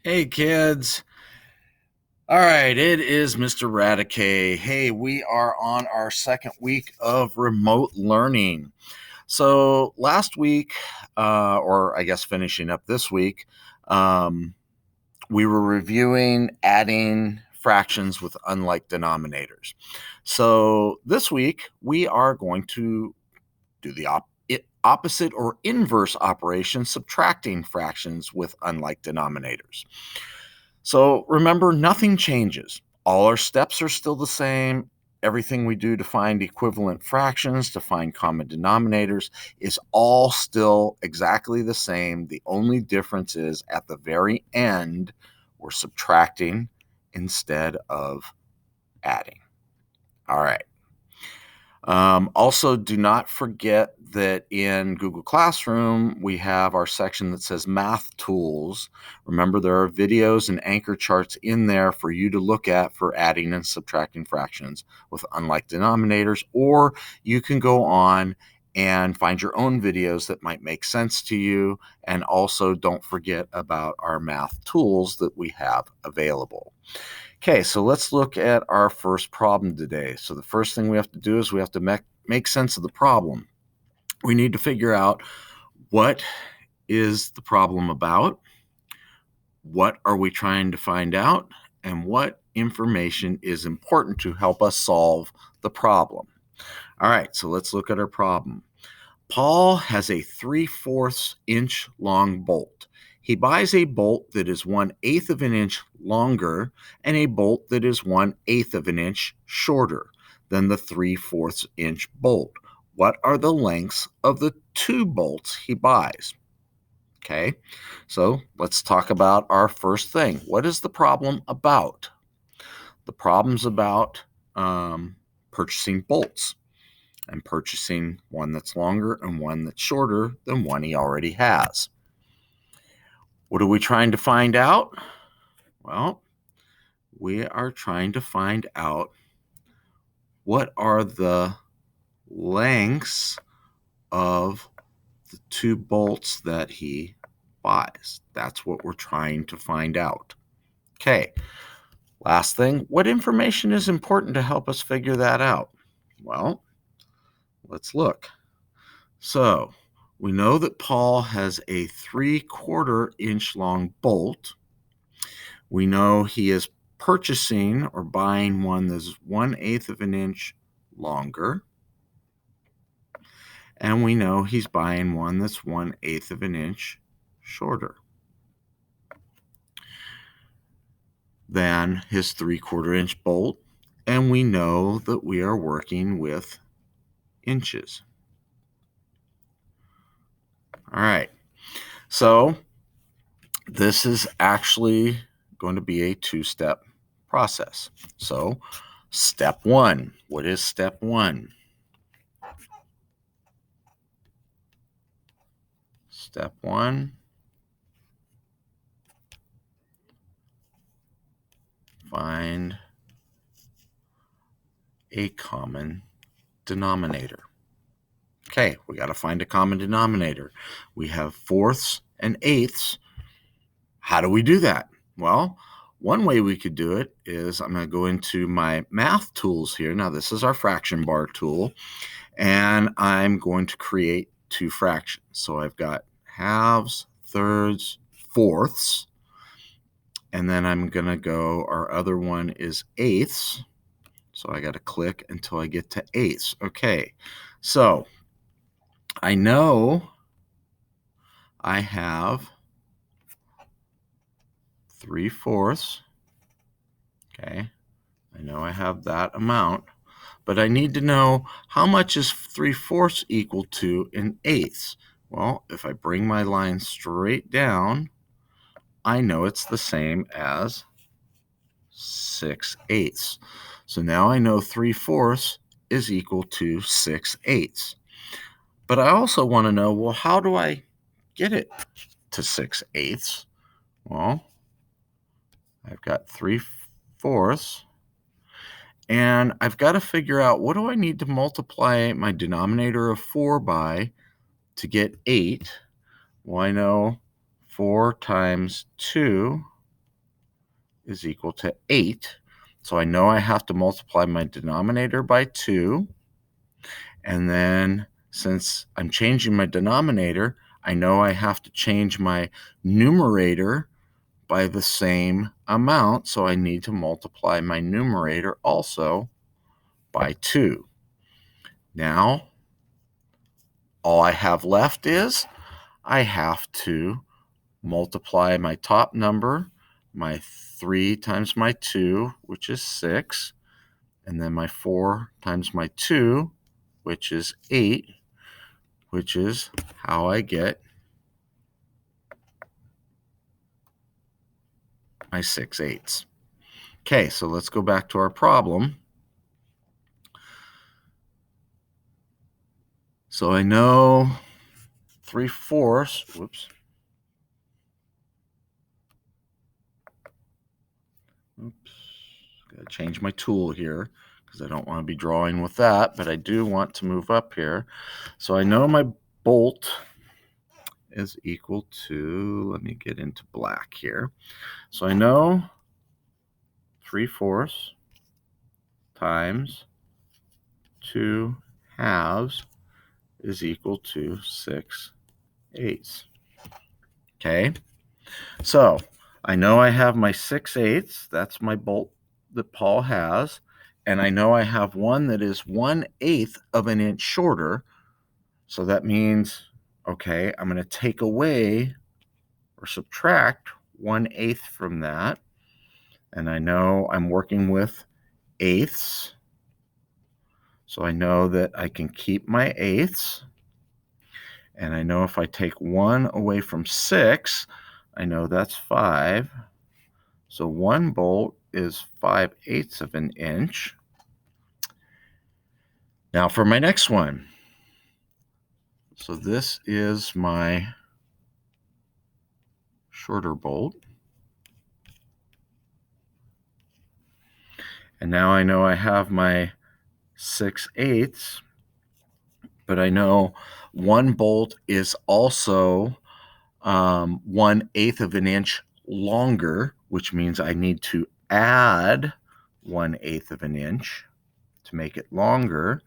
Hey kids. All right, it is Mr. Radicay. Hey, we are on our second week of remote learning. So last week, or I guess finishing up this week, um, we were reviewing adding fractions with unlike denominators. So this week, we are going to do the opposite or inverse operation, subtracting fractions with unlike denominators. So remember, nothing changes. All our steps are still the same. Everything we do to find equivalent fractions, to find common denominators, is all still exactly the same. The only difference is at the very end, we're subtracting instead of adding. All right. Also, do not forget that in Google Classroom, we have our section that says Math Tools. Remember, there are videos and anchor charts in there for you to look at for adding and subtracting fractions with unlike denominators, or you can go on and find your own videos that might make sense to you. And also, don't forget about our math tools that we have available. Okay, so let's look at our first problem today. So the first thing we have to do is we have to make sense of the problem. We need to figure out what is the problem about, what are we trying to find out, and what information is important to help us solve the problem. All right, so let's look at our problem. Paul has a 3/4 inch long bolt. He buys a bolt that is 1/8 of an inch longer and a bolt that is 1/8 of an inch shorter than the 3/4 inch bolt. What are the lengths of the two bolts he buys? Okay, so let's talk about our first thing. What is the problem about? The problem's about purchasing bolts and purchasing one that's longer and one that's shorter than one he already has. What are we trying to find out? Well, we are trying to find out what are the lengths of the two bolts that he buys. That's what we're trying to find out. Okay, last thing, what information is important to help us figure that out? Well, let's look. So we know that Paul has a 3/4 inch long bolt. We know he is purchasing or buying one that's 1/8 of an inch longer. And we know he's buying one that's 1/8 of an inch shorter than his 3/4 inch bolt. And we know that we are working with inches. All right. So this is actually going to be a two-step process. So step one, what is step one? Step one, find a common denominator. Okay, we got to find a common denominator. We have fourths and eighths. How do we do that? Well, one way we could do it is I'm going to go into my math tools here. Now, this is our fraction bar tool, and I'm going to create two fractions. So I've got halves, thirds, fourths, and then I'm going to go, our other one is eighths. So I got to click until I get to eighths. Okay, so I know I have 3/4. Okay, I know I have that amount, but I need to know how much is 3/4 equal to in eighths. Well, if I bring my line straight down, I know it's the same as 6/8. So now I know 3/4 is equal to 6/8. But I also want to know, well, how do I get it to 6/8? Well, I've got 3/4, and I've got to figure out, what do I need to multiply my denominator of 4 by to get 8? Well, I know 4 times 2 is equal to 8. So I know I have to multiply my denominator by 2. And then since I'm changing my denominator, I know I have to change my numerator by the same amount. So I need to multiply my numerator also by 2. Now, all I have left is I have to multiply my top number, my 3 times my 2, which is 6, and then my 4 times my 2, which is 8, which is how I get my 6/8. Okay, so let's go back to our problem. So I know 3/4, whoops. Oops, gotta change my tool here because I don't want to be drawing with that, but I do want to move up here. So I know my bolt is equal to, let me get into black here. So I know 3/4 times 2/2 is equal to 6/8. Okay, so I know I have my 6/8. That's my bolt that Paul has. And I know I have one that is 1/8 of an inch shorter. So that means, okay, I'm going to take away or subtract 1/8 from that. And I know I'm working with eighths. So I know that I can keep my eighths. And I know if I take 1 away from 6, I know that's 5. So 1 bolt is 5/8 of an inch. Now for my next one. So this is my shorter bolt. And now I know I have my 6/8, but I know 1 bolt is also 1/8 of an inch longer, which means I need to add 1/8 of an inch to make it longer.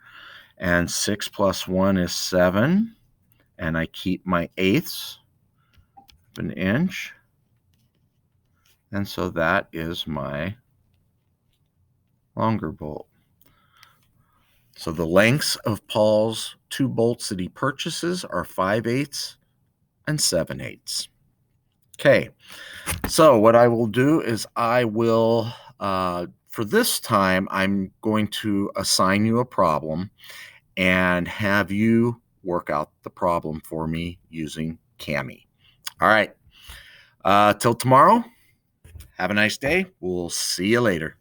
And 6 plus 1 is 7. And I keep my eighths of an inch. And so that is my longer bolt. So the lengths of Paul's 2 bolts that he purchases are 5/8 and 7/8. Okay, so what I will do is I will, for this time, I'm going to assign you a problem and have you work out the problem for me using Kami. All right, till tomorrow, have a nice day. We'll see you later.